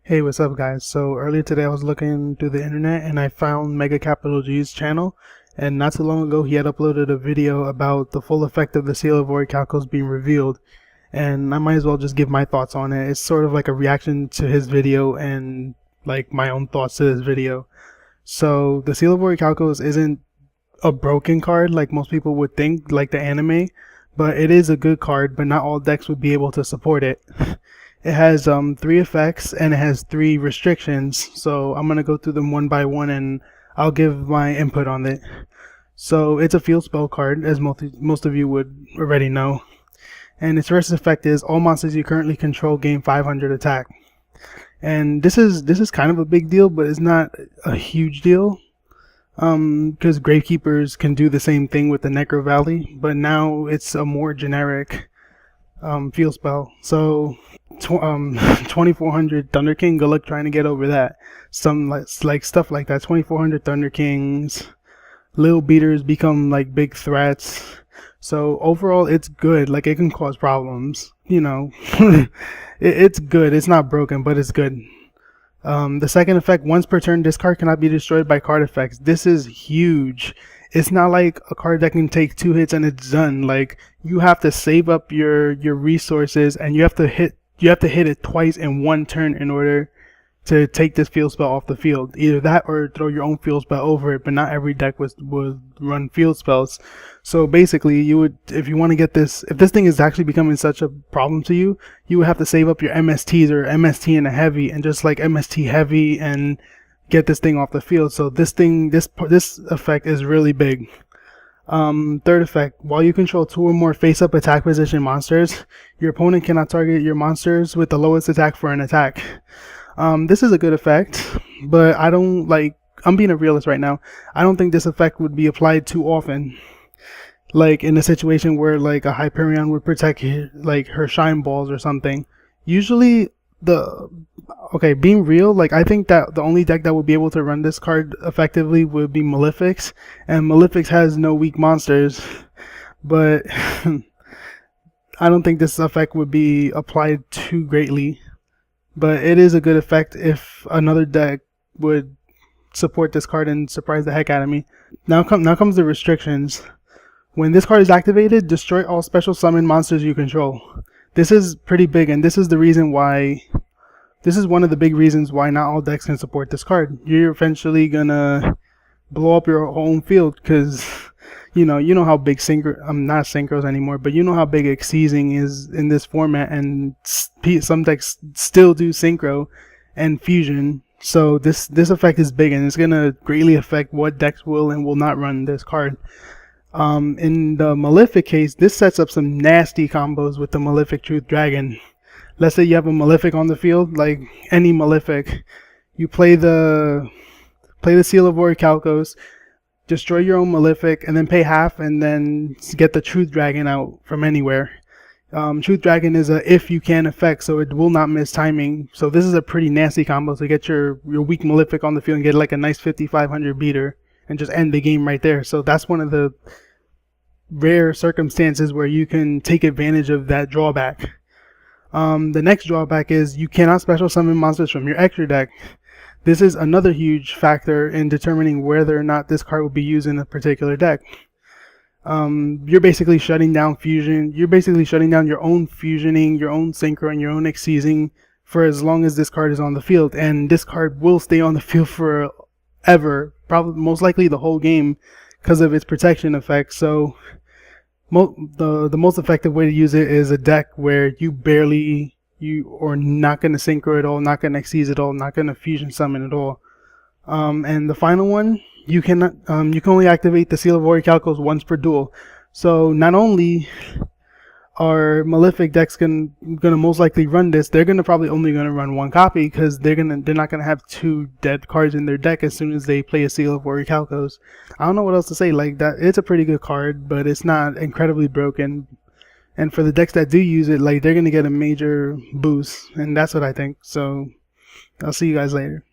Hey, what's up guys? So earlier today I was looking through the internet and I found MegaCapitalG's channel, and not too long ago he had uploaded a video about the full effect of the seal of Orichalcos being revealed, and I might as well just give my thoughts on it. It's sort of like a reaction to his video and like my own thoughts to this video. So the seal of Orichalcos isn't a broken card like most people would think, like the anime, but it is a good card, but not all decks would be able to support it. It has 3 effects and it has 3 restrictions, so I'm going to go through them one by one and I'll give my input on it. So it's a field spell card, as most of you would already know, and its first effect is all monsters you currently control gain 500 attack. And this is kind of a big deal, but it's not a huge deal, because Gravekeepers can do the same thing with the Necro Valley, but now it's a more generic field spell. So 2400 Thunder King, good luck trying to get over that. Some like stuff like that. 2400 Thunder Kings, little beaters become like big threats. So overall it's good. Like, it can cause problems, you know. It's good. It's not broken, but it's good. The second effect, once per turn this card cannot be destroyed by card effects. This is huge. It's not like a card that can take 2 hits and it's done. Like, you have to save up your resources, and you have to hit it twice in one turn in order to take this field spell off the field. Either that or throw your own field spell over it, but not every deck would run field spells. So basically, you would, if you want to get this, if this thing is actually becoming such a problem to you, you would have to save up your MSTs or MST and a heavy, and just like MST heavy and get this thing off the field. So this effect is really big. Third effect, while you control 2 or more face-up attack position monsters, your opponent cannot target your monsters with the lowest attack for an attack. This is a good effect, but I'm being a realist right now. I don't think this effect would be applied too often. Like in a situation where like a Hyperion would protect like her shine balls or something. Usually being real, like, I think that the only deck that would be able to run this card effectively would be Malefics, and Malefics has no weak monsters, but I don't think this effect would be applied too greatly. But it is a good effect if another deck would support this card and surprise the heck out of me. Now comes the restrictions. When this card is activated, destroy all special summon monsters you control. This is pretty big, and this is one of the big reasons why not all decks can support this card. You're eventually gonna blow up your home field, because you know how big not synchros anymore, but you know how big seizing is in this format, and some decks still do synchro and fusion. So this effect is big, and it's gonna greatly affect what decks will and will not run this card. In the Malefic case, this sets up some nasty combos with the Malefic Truth Dragon. Let's say you have a Malefic on the field, like any Malefic. You play the Seal of Orichalcos, destroy your own Malefic, and then pay half, and then get the Truth Dragon out from anywhere. Truth Dragon is a if you can effect, so it will not miss timing. So this is a pretty nasty combo to get your weak Malefic on the field and get like a nice 5500 beater and just end the game right there. So that's one of the rare circumstances where you can take advantage of that drawback. The next drawback is you cannot special summon monsters from your extra deck. This is another huge factor in determining whether or not this card will be used in a particular deck. You're basically shutting down fusion. You're basically shutting down your own fusioning, your own synchro, and your own exceeding for as long as this card is on the field. And this card will stay on the field forever, probably most likely the whole game, because of its protection effect. So the most effective way to use it is a deck where you are not going to synchro at all, not going to exceed at all, not going to fusion summon at all. And the final one, you can only activate the Seal of Orichalcos once per duel. So not only are Malefic decks gonna most likely run this, they're probably only gonna run 1 copy, because they're not gonna have 2 dead cards in their deck as soon as they play a Seal of Orichalcos. I don't know what else to say. Like, that, it's a pretty good card, but it's not incredibly broken. And for the decks that do use it, like, they're gonna get a major boost, and that's what I think. So I'll see you guys later.